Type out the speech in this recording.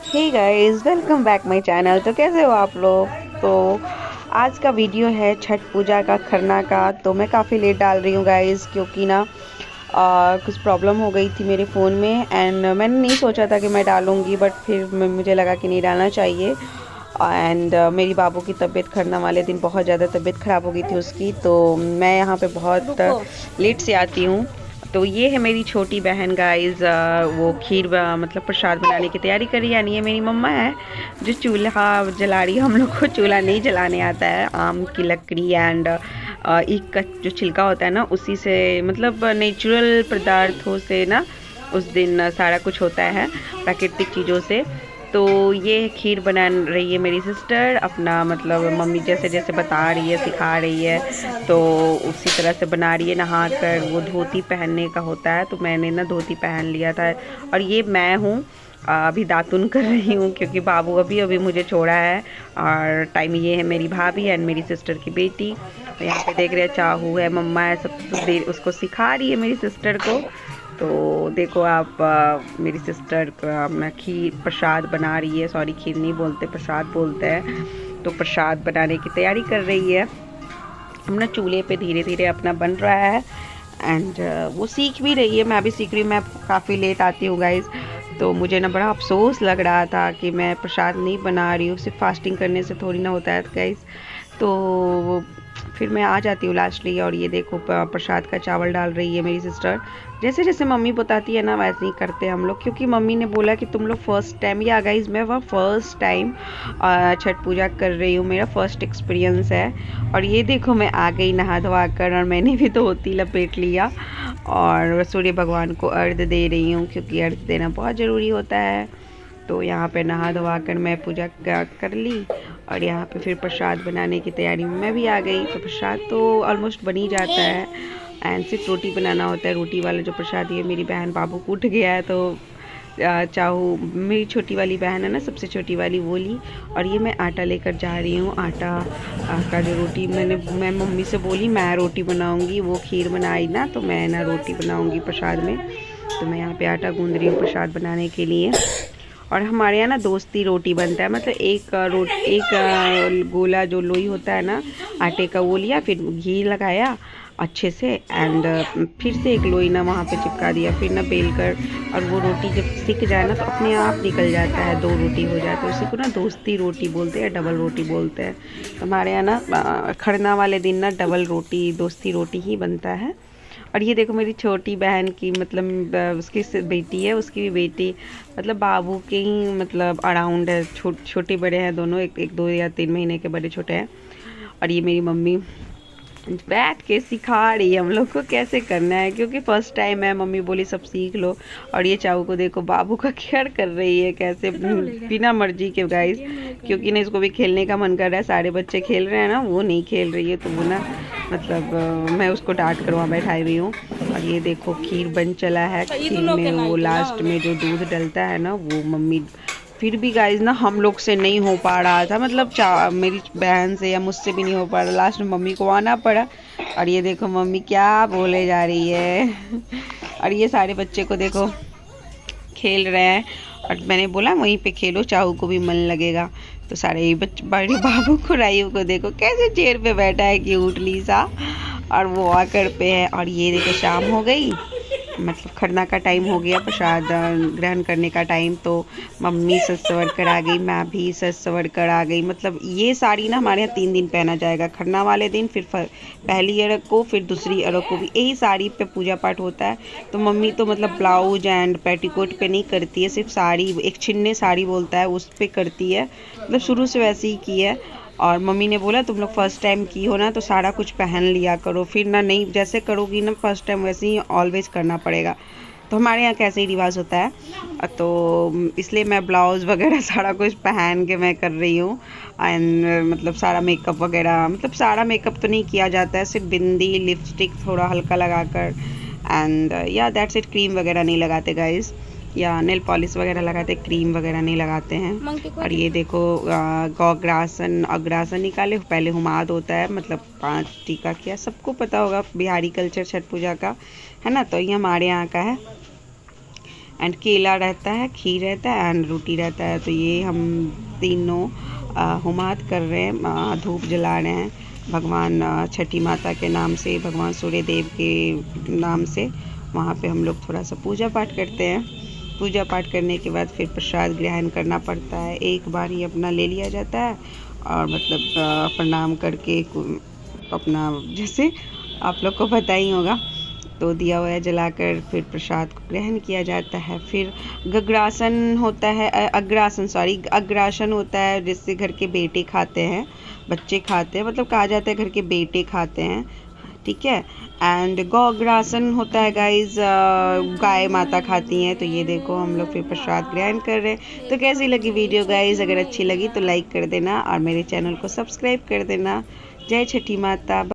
Hey guys, welcome back my channel. तो कैसे हो आप लोग? तो आज का वीडियो है छठ पूजा का, खरना का। तो मैं काफ़ी लेट डाल रही हूँ गाइस, क्योंकि ना कुछ प्रॉब्लम हो गई थी मेरे फ़ोन में। एंड मैंने नहीं सोचा था कि मैं डालूँगी, बट फिर मुझे लगा कि नहीं डालना चाहिए। एंड मेरी बाबू की तबीयत खरना वाले दिन बहुत ज़्यादा तबीयत ख़राब हो गई थी उसकी। तो मैं यहाँ पे बहुत लेट से आती हूँ। तो ये है मेरी छोटी बहन गाइस, वो खीर मतलब प्रसाद बनाने की तैयारी कर रही है। यानी ये मेरी मम्मा है जो चूल्हा जला रही है। हम लोग को चूल्हा नहीं जलाने आता है। आम की लकड़ी एंड ईख का जो छिलका होता है ना, उसी से मतलब नेचुरल पदार्थों से ना उस दिन सारा कुछ होता है, प्राकृतिक चीज़ों से। तो ये खीर बना रही है मेरी सिस्टर अपना, मतलब मम्मी जैसे जैसे बता रही है, सिखा रही है, तो उसी तरह से बना रही है। नहा कर वो धोती पहनने का होता है, तो मैंने ना धोती पहन लिया था। और ये मैं हूँ, अभी दातुन कर रही हूँ क्योंकि बाबू अभी अभी मुझे छोड़ा है। और टाइम ये है मेरी भाभी एंड मेरी सिस्टर की बेटी। तो यहाँ पे देख रहे हैं चाहू है, मम्मा है, सब कुछ दे उसको सिखा रही है मेरी सिस्टर को। तो देखो आप, मेरी सिस्टर अपना खीर प्रसाद बना रही है। सॉरी, खीर नहीं बोलते, प्रसाद बोलते हैं। तो प्रसाद बनाने की तैयारी कर रही है। हम ना चूल्हे पे धीरे धीरे अपना बन रहा है। एंड वो सीख भी रही है, मैं भी सीख रही हूँ। मैं काफ़ी लेट आती हूँ गाइज। तो मुझे ना बड़ा अफसोस लग रहा था कि मैं प्रसाद नहीं बना रही हूँ। सिर्फ फास्टिंग करने से थोड़ी ना होता है गाइज। तो फिर मैं आ जाती हूँ लास्टली। और ये देखो प्रसाद का चावल डाल रही है मेरी सिस्टर। जैसे जैसे मम्मी बताती है ना, वैसे ही करते हैं हम लोग। क्योंकि मम्मी ने बोला कि तुम लोग फर्स्ट टाइम, या गाइज मैं वह फर्स्ट टाइम छठ पूजा कर रही हूँ, मेरा फर्स्ट एक्सपीरियंस है। और ये देखो मैं आ गई नहा धोवा कर, और मैंने भी धोती लपेट लिया और सूर्य भगवान को अर्घ दे रही हूँ, क्योंकि अर्घ देना बहुत ज़रूरी होता है। तो यहाँ पे नहा धोवा कर मैं पूजा कर ली। और यहाँ पे फिर प्रसाद बनाने की तैयारी में मैं भी आ गई। तो प्रसाद तो ऑलमोस्ट बन ही जाता है, एंड सिर्फ रोटी बनाना होता है। रोटी वाला जो प्रसाद, ये मेरी बहन बाबू को उठ गया है, तो चाहू मेरी छोटी वाली बहन है ना, सबसे छोटी वाली, वो ली। और ये मैं आटा लेकर जा रही हूँ। आटा का जो रोटी मैं मम्मी से बोली मैं रोटी बनाऊँगी, वो खीर बनाई ना, तो मैं ना रोटी बनाऊँगी प्रसाद में। तो मैं यहाँ पे आटा गूँध रही हूँ प्रसाद बनाने के लिए। और हमारे यहाँ ना दोस्ती रोटी बनता है, मतलब एक गोला जो लोई होता है ना आटे का, वो लिया, फिर घी लगाया अच्छे से, एंड फिर से एक लोई ना वहाँ पे चिपका दिया, फिर ना बेल कर। और वो रोटी जब सिक जाए ना, तो अपने आप निकल जाता है, दो रोटी हो जाती है। उसी को ना दोस्ती रोटी बोलते हैं, डबल रोटी बोलते हैं। तो हमारे यहाँ ना खरना वाले दिन ना डबल रोटी, दोस्ती रोटी ही बनता है। और ये देखो मेरी छोटी बहन की, मतलब उसकी बेटी है, उसकी भी बेटी मतलब बाबू के ही मतलब अराउंड है। छोटे बड़े हैं दोनों, एक 2 या 3 महीने के बड़े छोटे हैं। और ये मेरी मम्मी बैठ के सिखा रही है हम लोग को कैसे करना है, क्योंकि फर्स्ट टाइम है। मम्मी बोली सब सीख लो। और ये चाऊ को देखो बाबू का केयर कर रही है कैसे, बिना मर्जी के गाइस। क्योंकि ना इसको भी खेलने का मन कर रहा है, सारे बच्चे खेल रहे हैं ना, वो नहीं खेल रही है। तो वो ना मतलब मैं उसको डांट कर वहाँ बैठाई हुई हूँ। और ये देखो खीर बन चला है। खीर में वो लास्ट में जो दूध डलता है ना, वो मम्मी, फिर भी गाइज ना हम लोग से नहीं हो पा रहा था, मतलब मेरी बहन से या मुझसे भी नहीं हो पा रहा। लास्ट में मम्मी को आना पड़ा। और ये देखो मम्मी क्या बोले जा रही है। और ये सारे बच्चे को देखो खेल रहे हैं। और मैंने बोला वहीं पे खेलो, चाहू को भी मन लगेगा। तो सारे बड़े बाबू को, रायू को देखो कैसे चेयर पे बैठा है, क्यूट लीसा। और वो आकर पे है। और ये देखो शाम हो गई, मतलब खरना का टाइम हो गया, प्रसाद ग्रहण करने का टाइम। तो मम्मी सज सवर कर आ गई, मैं भी सज सवर कर आ गई। मतलब ये साड़ी ना हमारे यहाँ 3 दिन पहना जाएगा। खरना वाले दिन, फिर पहली अरग को, फिर दूसरी अरग को भी यही साड़ी पे पूजा पाठ होता है। तो मम्मी तो मतलब ब्लाउज एंड पेटीकोट पे नहीं करती है, सिर्फ साड़ी, एक छिन्ने साड़ी बोलता है, उस पे करती है। मतलब शुरू से वैसे ही की है। और मम्मी ने बोला तुम लोग फर्स्ट टाइम की हो ना, तो सारा कुछ पहन लिया करो, फिर ना नहीं जैसे करोगी ना फर्स्ट टाइम, वैसे ही ऑलवेज करना पड़ेगा। तो हमारे यहाँ कैसे ही रिवाज होता है। तो इसलिए मैं ब्लाउज़ वगैरह सारा कुछ पहन के मैं कर रही हूँ। एंड मतलब सारा मेकअप वगैरह, मतलब सारा मेकअप तो नहीं किया जाता है, सिर्फ बिंदी लिपस्टिक थोड़ा हल्का लगा कर, एंड या दैट्स इट। क्रीम वगैरह नहीं लगाते गाइज, या नेल पॉलिश वगैरह लगाते, क्रीम वगैरह नहीं लगाते हैं। और ये देखो गौग्रासन अग्रासन निकाले, पहले हुमाद होता है, मतलब 5 टीका किया। सबको पता होगा बिहारी कल्चर छठ पूजा का, है ना। तो ये हमारे यहाँ का है। एंड केला रहता है, खीर रहता है एंड रोटी रहता है। तो ये हम तीनों हुमात कर रहे हैं, धूप जला रहे हैं भगवान छठी माता के नाम से, भगवान सूर्य देव के नाम से। वहाँ पे हम लोग थोड़ा सा पूजा पाठ करते हैं। पूजा पाठ करने के बाद फिर प्रसाद ग्रहण करना पड़ता है। एक बार ही अपना ले लिया जाता है और मतलब प्रणाम करके अपना, जैसे आप लोग को पता ही होगा, तो दिया हुआ जलाकर फिर प्रसाद को ग्रहण किया जाता है। फिर गग्रासन होता है, अग्रासन होता है, जिससे घर के बेटे खाते हैं, बच्चे खाते हैं, मतलब कहा जाता है घर के बेटे खाते हैं, ठीक है। एंड गौग्रासन होता है गाइज, गाय माता खाती हैं। तो ये देखो हम लोग फिर प्रसाद ग्रहण कर रहे हैं। तो कैसी लगी वीडियो गाइज? अगर अच्छी लगी तो लाइक कर देना और मेरे चैनल को सब्सक्राइब कर देना। जय छठी माता।